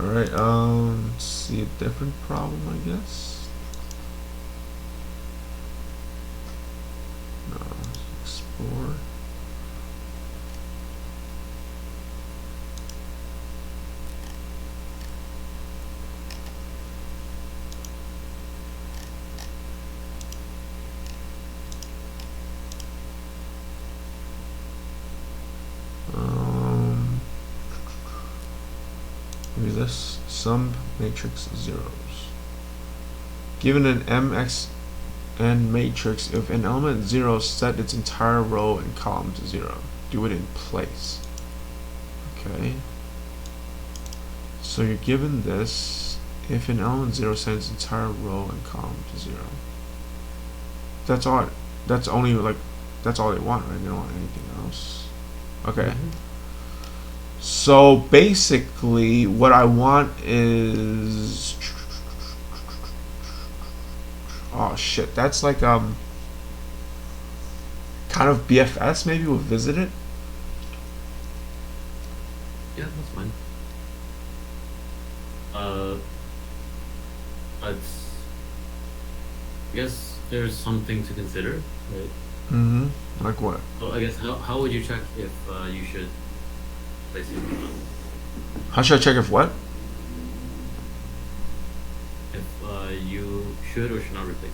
Alright, let's see a different problem, I guess. No, explore. Maybe this sum matrix zeros. Given an mxn matrix, if an element 0, set its entire row and column to 0. Do it in place. Okay. So you're given this. If an element 0, set its entire row and column to 0. That's all. That's only like. That's all they want, right? They don't want anything else. Okay. So basically, what I want is. Oh shit, that's like kind of BFS maybe with visit it. Yeah, that's fine. But I guess there's something to consider, right? Mm-hmm. Like what? So I guess how would you check if you should place it or not? How should I check if what? If you should or should not replace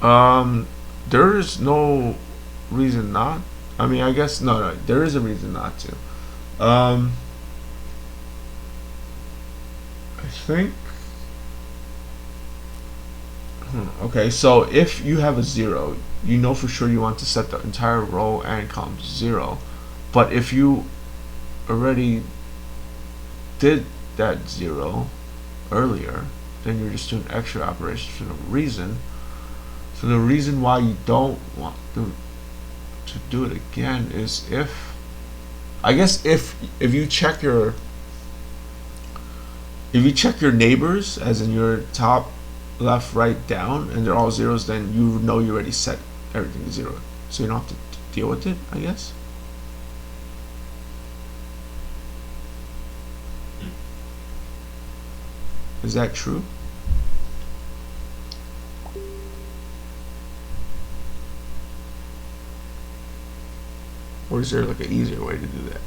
it? There is no reason not. I mean, I guess no, there is a reason not to. I think. Okay, so if you have a 0, you know for sure you want to set the entire row and column to 0. But if you already did that 0 earlier, then you're just doing extra operations for no reason. So the reason why you don't want to do it again is if, I guess if you check your neighbors, as in your top, left, right, down, and they're all zeros, then you know you already set everything to 0, so you don't have to deal with it, I guess. Is that true? Or is there like an easier way to do that?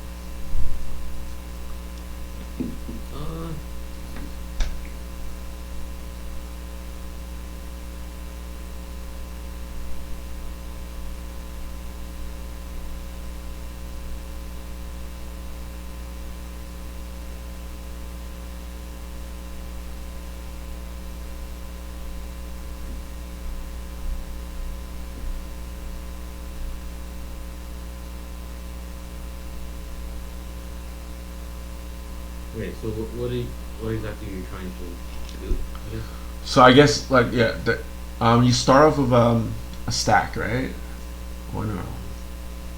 Wait, so what exactly are you trying to do? I guess? So I guess like yeah, you start off with a stack, right? Or no?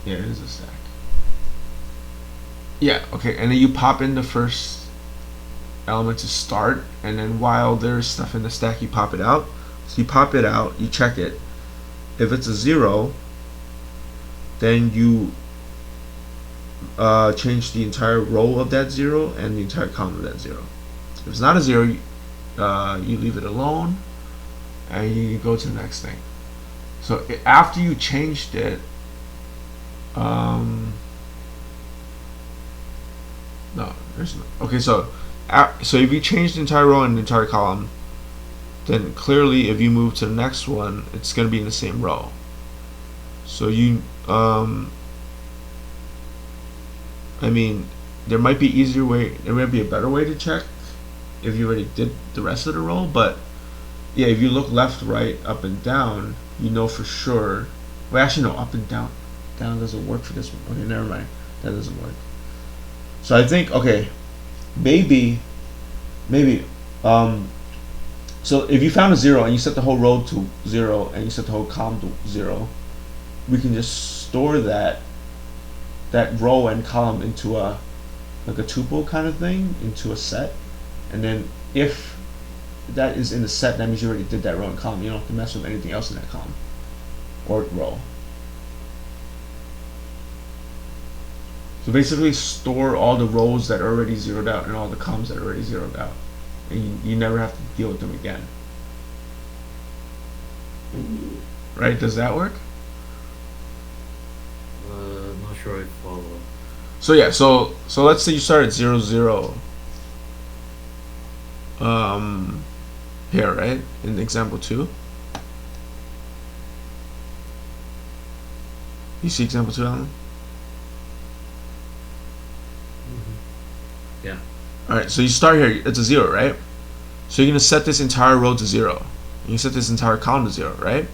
Yeah, it is a stack. Yeah, okay, and then you pop in the first element to start, and then while there's stuff in the stack, you pop it out. So you pop it out, you check it. If it's a 0, then you change the entire row of that 0 and the entire column of that 0. If it's not a 0, you leave it alone and you go to the next thing. So after you changed it, no, there's no. Okay, so if you change the entire row and the entire column, then clearly if you move to the next one, it's going to be in the same row. So you I mean, there might be easier way, there might be a better way to check if you already did the rest of the row, but yeah, if you look left, right, up, and down, you know for sure. Well, actually, no, up and down. Down doesn't work for this one. Okay, never mind. That doesn't work. So I think, okay, maybe, so if you found a 0 and you set the whole row to 0 and you set the whole column to 0, we can just store that row and column into a like a tuple kind of thing, into a set, and then if that is in the set, that means you already did that row and column. You don't have to mess with anything else in that column or row. So basically store all the rows that are already zeroed out and all the columns that are already zeroed out. And you never have to deal with them again. Right? Does that work? Not sure I follow. So yeah, so let's say you start at 0, 0. Here, right? In example 2. You see example 2, Alan? Yeah. Alright, so you start here, it's a 0, right? So you're going to set this entire row to 0. You set this entire column to 0, right?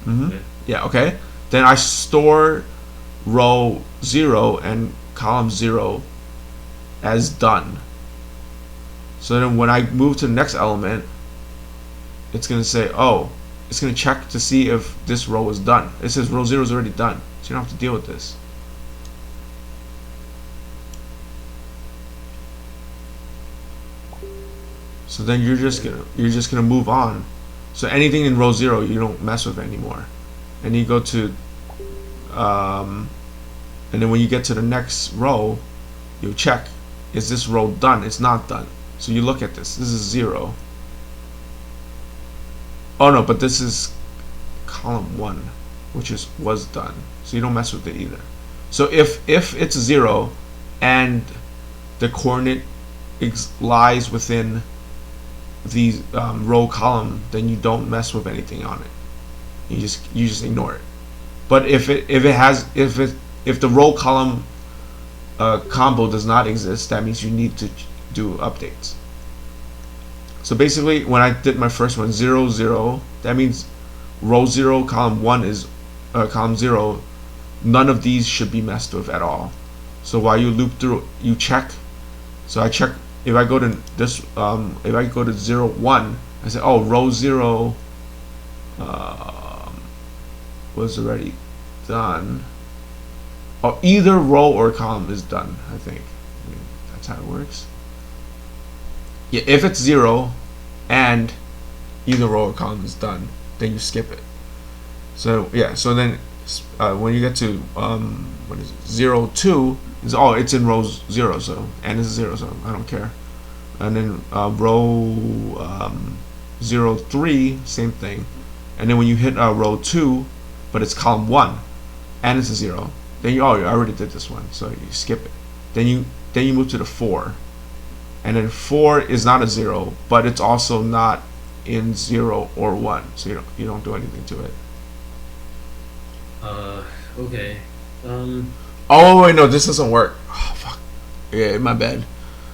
Okay. Yeah, okay. Then I store row 0 and column 0 as done. So then when I move to the next element, it's going to say, oh, it's going to check to see if this row is done. It says row 0 is already done, so you don't have to deal with this. So then you're just gonna move on. So anything in row 0 you don't mess with anymore. And you go to and then when you get to the next row, you check, is this row done? It's not done. So you look at this. This is 0. Oh no, but this is column 1, which was done. So you don't mess with it either. So if it's 0 and the coordinate lies within the row column, then you don't mess with anything on it. You just ignore it. But if the row column combo does not exist, that means you need to do updates. So basically, when I did my first one, 0, 0, that means row 0, column 1 is column 0. None of these should be messed with at all. So while you loop through, you check. So I check. If I go to this, if I go to 0, 1, I say, oh, row 0 was already done. Oh, either row or column is done, I think. That's how it works. Yeah, if it's 0 and either row or column is done, then you skip it. So yeah, so then when you get to what is it, 0, 2, it's in row 0, so and it's 0, so I don't care. And then row 0, 3, same thing. And then when you hit row 2, but it's column 1 and it's a 0, then you I already did this one, so you skip it. Then you move to the 4, and then 4 is not a 0, but it's also not in 0 or 1, so you don't do anything to it. Okay. Oh wait, no, this doesn't work. Oh fuck. Yeah, my bad.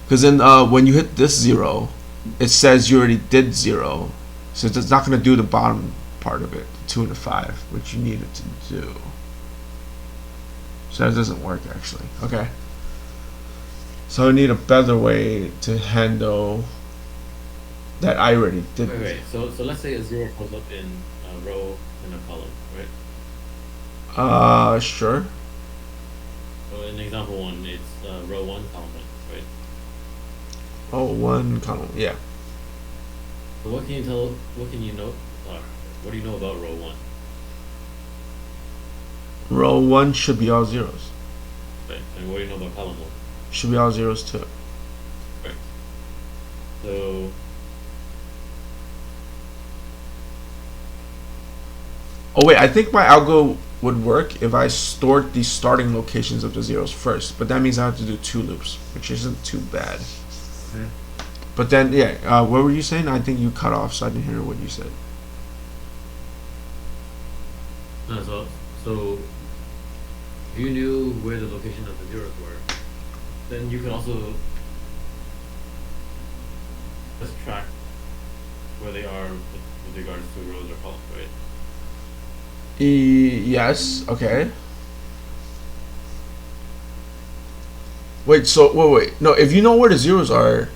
Because then when you hit this 0, it says you already did 0, so it's not going to do the bottom part of it, the 2 and the 5, which you need it to do. So that doesn't work actually. Okay. So I need a better way to handle that I already did. Okay. So let's say a 0 comes up in a row and a column, right? Sure. So in example 1, it's row 1, column 1, right? Oh, 1 column, yeah. So what do you know about row 1? Row 1 should be all zeros. Right. And what do you know about column 1? Should be all zeros too. Right. So oh wait, I think my algo would work if I stored the starting locations of the zeros first, but that means I have to do 2 loops, which isn't too bad. okay. But then, yeah, what were you saying? I think you cut off, so I didn't hear what you said. No, so if you knew where the location of the zeros were, then you could also just track where they are with regards to rows or columns, right? Yes, okay. Wait, so wait. No, if you know where the zeros are,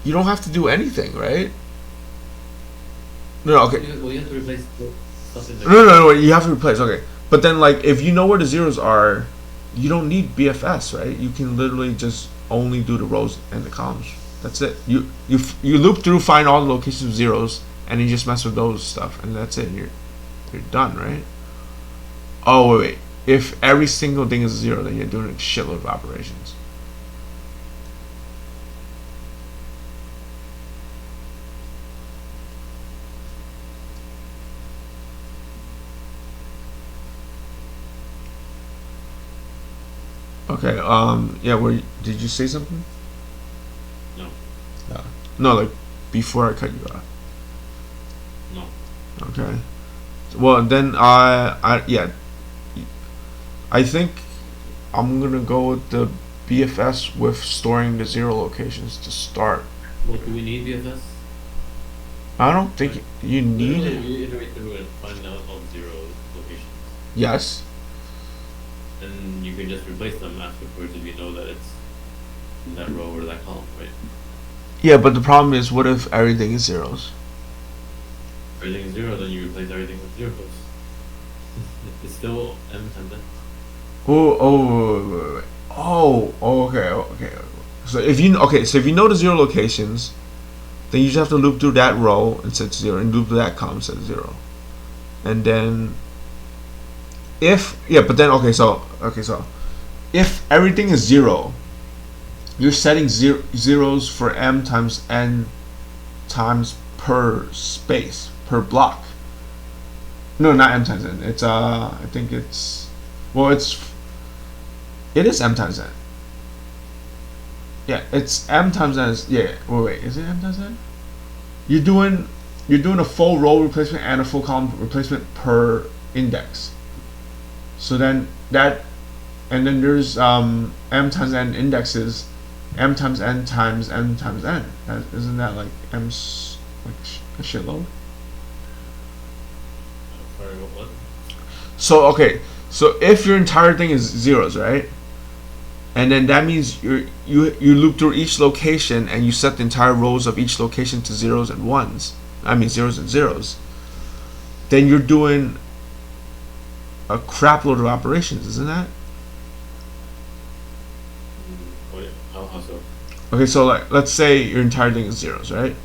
you don't have to do anything, right? No, okay. Well, you have to replace stuff in there. No, you have to replace. Okay, but then like if you know where the zeros are, you don't need BFS, right? You can literally just only do the rows and the columns. That's it. You loop through, find all the locations of zeros, and you just mess with those stuff, and that's it. You're done, right? Oh wait. if every single thing is 0, then you're doing a shitload of operations. Okay, yeah, did you say something? No. No, like, before I cut you off. No. Okay. Well, then, yeah, I think I'm gonna go with the BFS with storing the 0 locations to start. Well, do we need BFS? I don't think you need Literally, it. you iterate through and find out all 0 locations. Yes. And you can just replace them afterwards if you know that it's in that row or that column, right? Yeah, but the problem is, what if everything is zeros? Everything is 0, then you replace everything with 0s. It's still m times n. Okay. So if you know the 0 locations, then you just have to loop through that row and set 0, and loop through that column and set 0, and then if everything is 0, you're setting zeros for m times n times per space, per block. No, not m times n. It's I think it's, well, it is m times n. Yeah, it's m times n. Yeah. Wait, is it m times n? You're doing a full row replacement and a full column replacement per index. So then and then there's m times n indexes, m times n times m times n. Isn't that like m's like a shitload? Sorry, what? So so if your entire thing is zeros, right? And then that means you loop through each location and you set the entire rows of each location to zeros and ones. I mean zeros and zeros. Then you're doing a crap load of operations, isn't that? How so? Okay, so like, let's say your entire thing is zeros, right?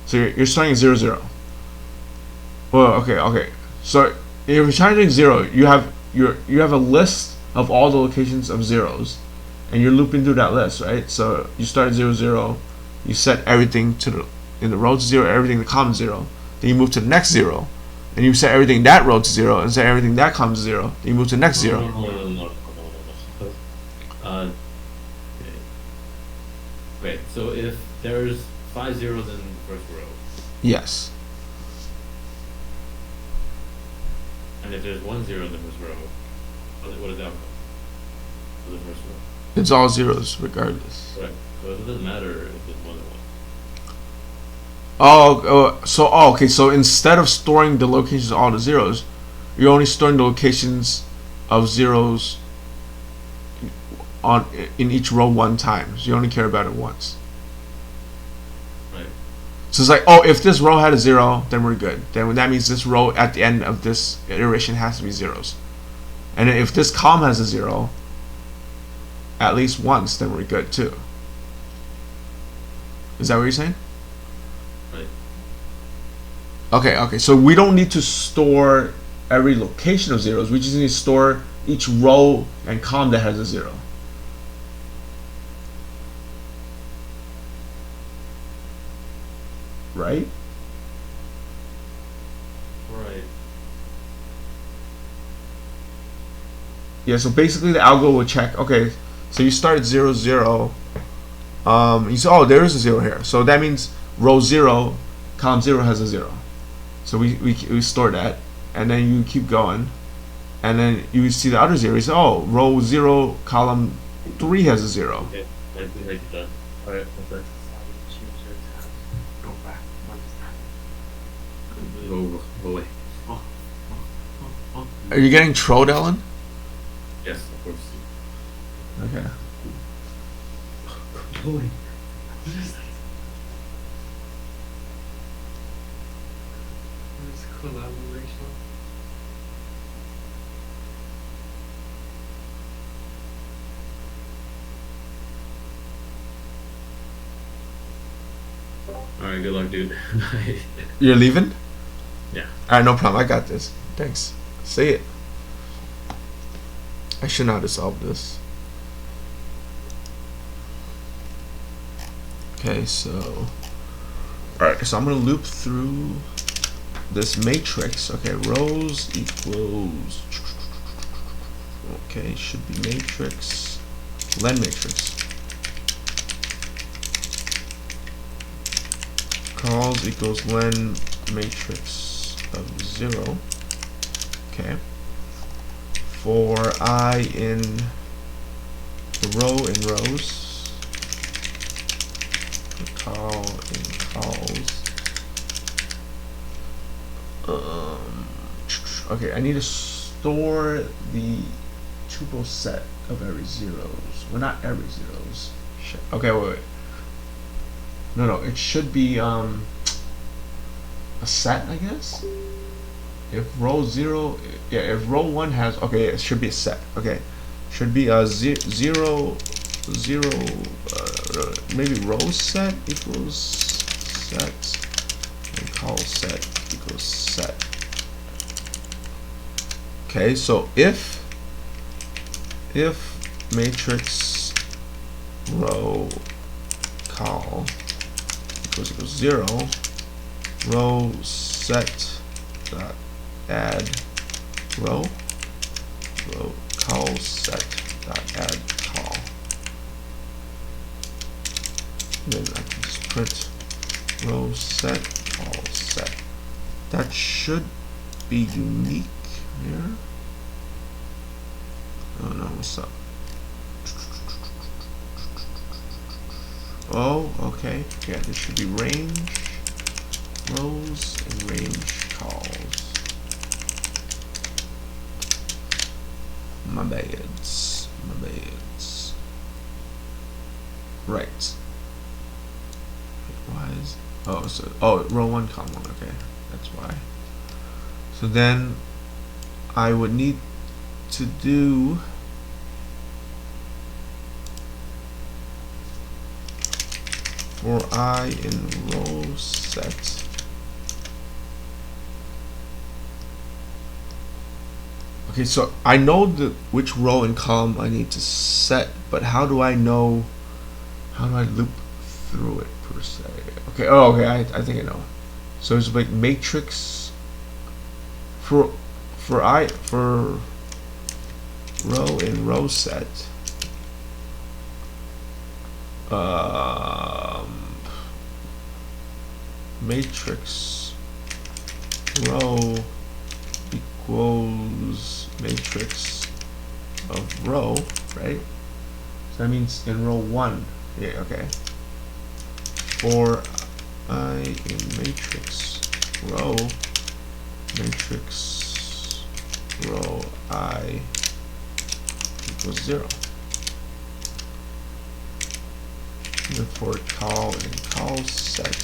So you're starting at 0, 0. Well, okay. So if your entire thing is 0, you have a list of all the locations of zeros, and you're looping through that list, right? So you start at 0, 0. You set everything in the row to 0, everything in the column 0. Then you move to the next 0. And you set everything in that row to 0, and set everything in that column to 0. Then you move to the next 0. No. Wait, so if there's 5 zeros in the first row, Yes. and if there's 1 0 in the first row, what is the outcome for the first row? It's all zeros regardless. Correct. So it doesn't matter if it's more than 1. Okay. So instead of storing the locations of all the zeros, you're only storing the locations of zeros in each row one time. So you only care about it once. Right. So it's like, if this row had a 0, then we're good. Then that means this row at the end of this iteration has to be zeros. And if this column has a 0 at least once, then we're good too. Is that what you're saying? Right. Okay. So we don't need to store every location of zeros. We just need to store each row and column that has a 0. Right? Right. Yeah, so basically the algo will check, okay, so you start at 0, 0. You say, there is a 0 here. So that means row 0, column 0 has a 0. So we store that, and then you keep going, and then you see the other 0. You say, row 0, column 3 has a 0. Okay, I think it's done. Alright, okay. Go away. Are you getting trolled, Ellen? Yes, of course. Okay. Go away. Collaboration. Alright, good luck, dude. Bye. You're leaving? Yeah. Alright, no problem. I got this. Thanks. See it. I should know how to solve this. Okay, so alright, so I'm gonna loop through this matrix. Okay, rows equals, okay, should be matrix, len matrix. Calls equals len matrix of 0. Okay. For I in the row in rows, call in calls. Okay, I need to store the tuple set of every zeros. Well, not every zeros. Shit. Okay, wait. No, it should be a set, I guess. If row 0, yeah, if row 1 has, okay, it should be a set. Okay, should be a zero, maybe row set equals set, and call set equals set. Okay, so if matrix row call equals 0, row set dot add row call set dot add call. Then I can just print row set call set. That should be unique here. Oh no, what's up? Oh, okay. Yeah, this should be range rows and range calls. My bads. Right. Why is, oh, so, row 1 column 1, okay, that's why. So then I would need to do for I in row set okay, so I know which row and column I need to set, but how do I know, how do I loop through it per se? Okay, okay, I think I know. So it's like matrix for row in row set. Matrix row equals matrix of row, right? So that means in row 1, yeah, okay. For I in matrix row I equals 0. And for call and call set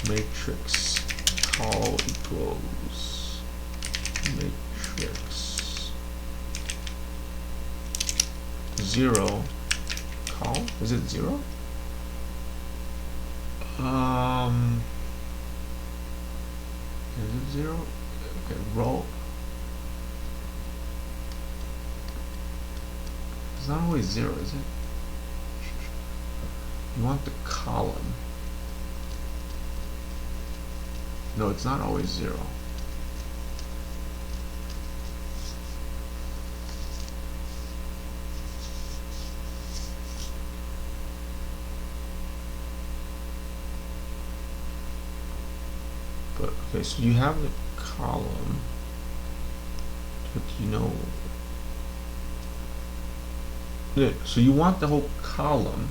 matrix call equals matrix 0 call. Is it 0? Is it 0? Okay, row. It's not always 0, is it? You want the column. No, it's not always 0. But okay, so you have the column, but you know, yeah, so you want the whole column,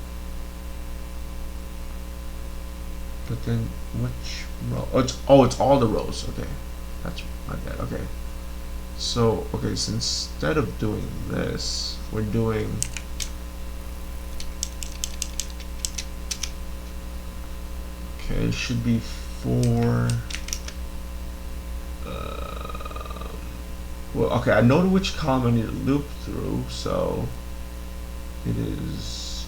but then which row? Oh, it's all the rows. Okay, that's my bad. Okay, so okay, so instead of doing this, we're doing okay. It should be for well, okay. I know which column I need to loop through, so it is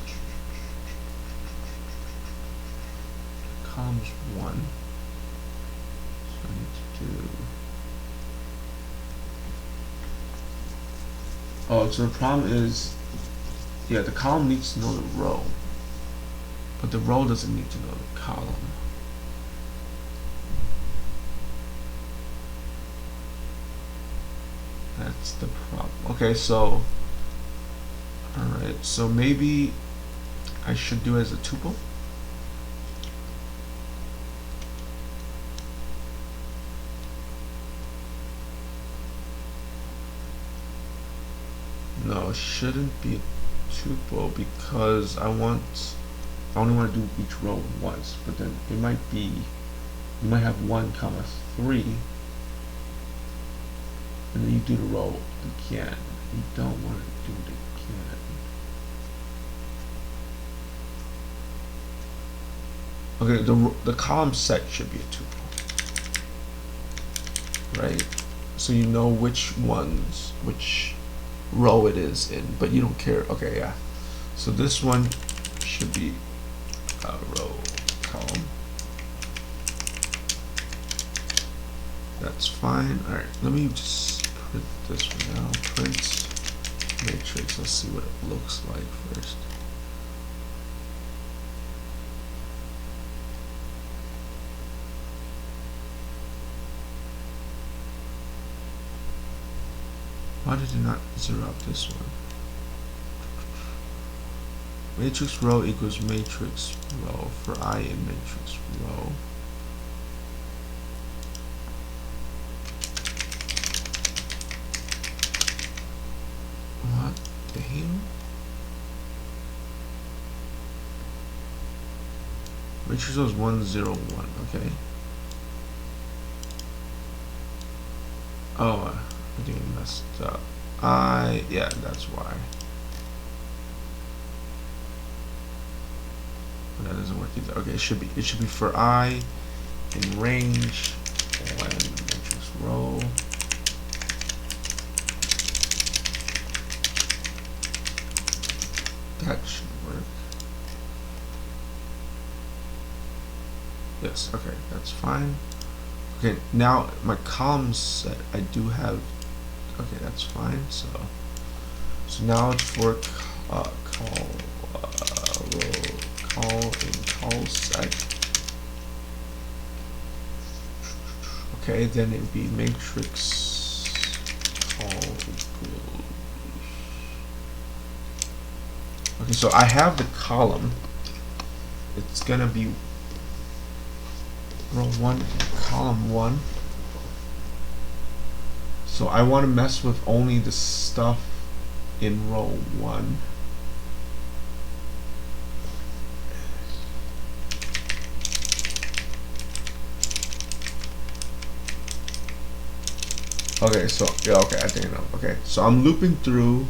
columns 1. So I need to do Oh, so the problem is, yeah, the column needs to know the row, but the row doesn't need to know the column. That's the problem. Okay, so, alright, so maybe I should do it as a tuple. No, it shouldn't be a tuple because I only want to do each row once, but then it might be, you might have 1, 3, and then you do the row again. You don't want to do it again. Okay, the column set should be a tuple, right? So you know which row it is in, but you don't care. Okay, yeah. So this one should be a row column. That's fine. Alright, let me just print this one now. Print matrix. Let's see what it looks like first. Why did it not zero out this one? Matrix row equals matrix row for I in matrix row. What the hell? Matrix row is 1, 0, 1, okay. Oh, I think I messed up. Yeah, that's why. But that doesn't work either. Okay, it should be for I in range when matrix row. That should work. Yes, okay, that's fine. Okay, now my column set, I do have, okay, that's fine. So now it's for row call in call set. Okay, then it would be matrix call equals. Okay, so I have the column. It's gonna be row 1, column 1. So I want to mess with only the stuff in row 1. Okay, so yeah, okay, I think I know. Okay, so I'm looping through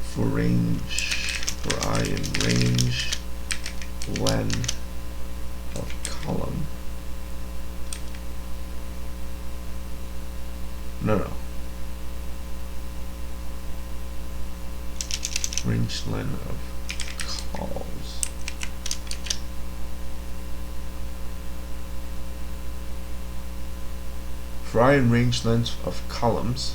for range, for I in range len of column. No. Range len of calls. For I in range length of columns,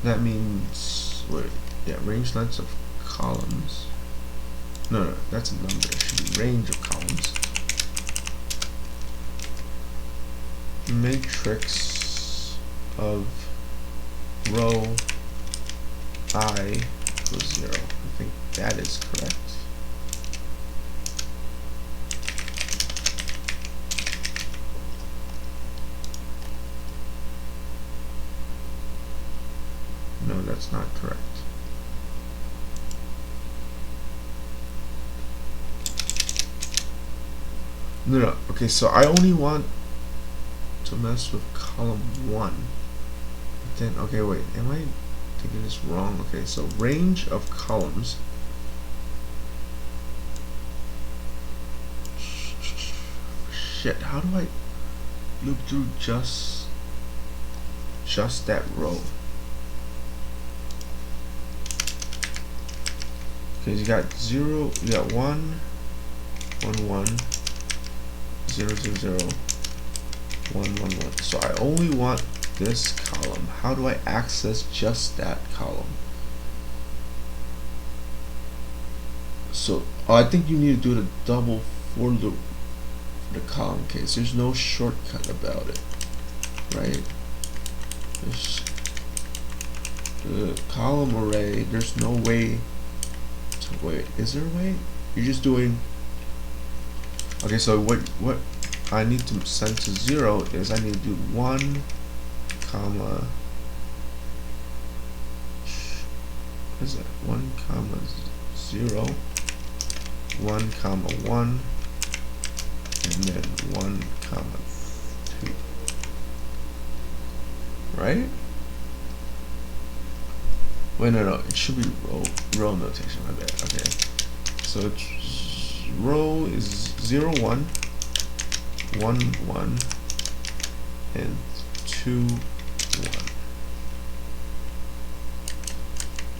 that means, wait, yeah, range length of columns. No, that's a number. It should be range of columns. Matrix of row I equals 0. I think that is correct. No, that's not correct. No. Okay, so I only want to mess with column 1. But then, okay, wait, am I thinking this wrong? Okay, so range of columns. Shit, how do I loop through just that row? Okay, you got 0, you got 1, 1, 1, 0, 0, 0, 1, 1, 1. So I only want this column. How do I access just that column? So I think you need to do the double for loop for the column case. There's no shortcut about it, right? There's the column array. There's no way to wait. Is there a way? You're just doing. Okay, so what I need to send to 0 is I need to do 1, comma. What is that? 1, comma 0. 1, comma 1, and then 1, comma 2. Right? Wait, no, it should be row notation. My bad. Okay, so it's row is 0, 1, 1, 1, and 2, 1.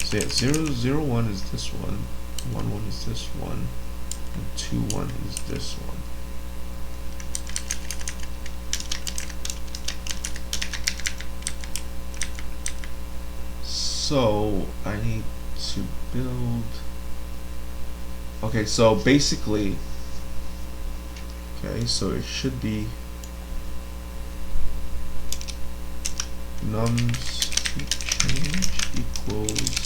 So yeah, 0, 0, 1 is this one, 1, 1 is this one, and 2, 1 is this one. So I need to build. Okay, so basically, okay, so it should be nums to change equals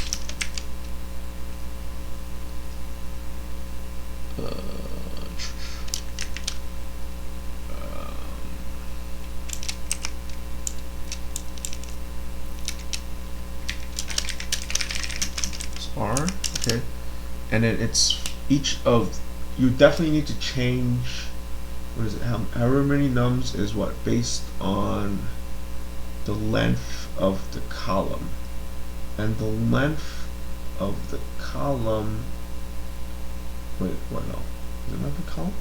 R, okay, and then it's each of, you definitely need to change, what is it, however many nums is what, based on the length of the column, and the length of the column, wait, what, no, is it not the column?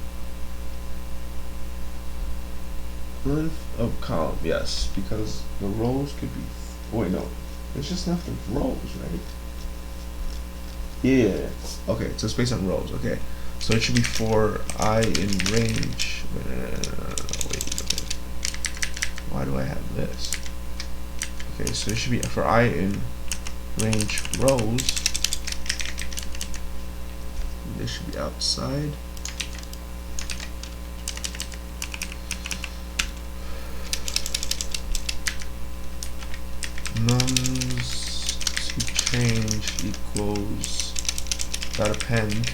Length of column, yes, because the rows could be, wait, no, it's just length of rows, right? Yeah. Okay, so it's based on rows. Okay, so it should be for I in range. Wait. Okay. Why do I have this? Okay, so it should be for I in range rows. This should be outside. Nums to change equals. Got append.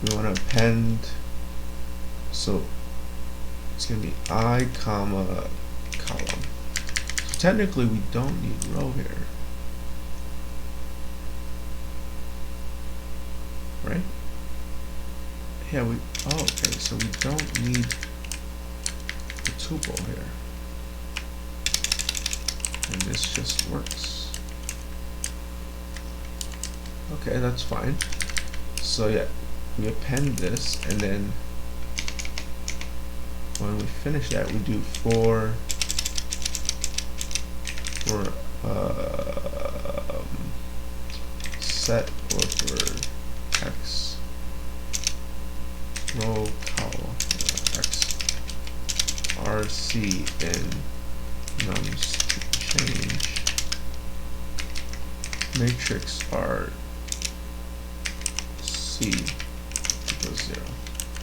We want to append, so it's going to be I, comma, column. So technically we don't need row here, right? Yeah, okay, so we don't need the tuple here, and this just works. Okay, that's fine. So yeah, we append this, and then when we finish that, we do for set or for x row column x rc in nums to change matrix r equals 0.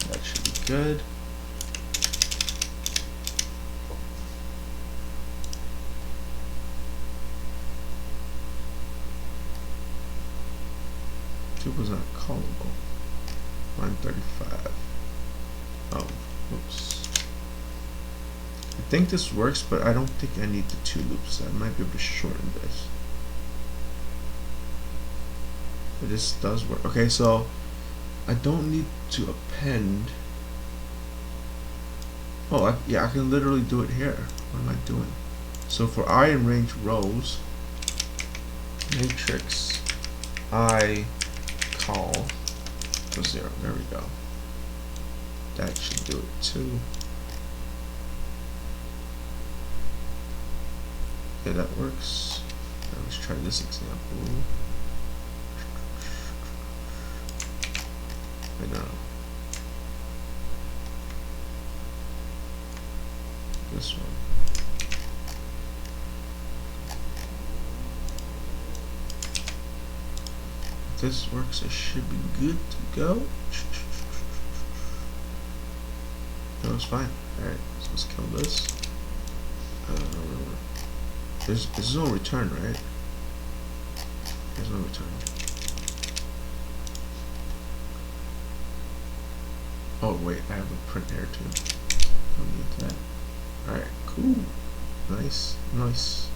That should be good. Tuples not callable. Line 35. Oh, oops. I think this works, but I don't think I need the 2 loops. I might be able to shorten this. But this does work. Okay, so I don't need to append. Oh, yeah, I can literally do it here. What am I doing? So for I in range rows, matrix I call to 0. There we go. That should do it too. Okay, that works. Now let's try this example. Wait, no. This one. if this works, it should be good to go. No, it's fine. Alright, so let's kill this. There's no return, right? There's no return. Oh wait, I have a print here too. Don't need that. Alright, cool. Nice, nice.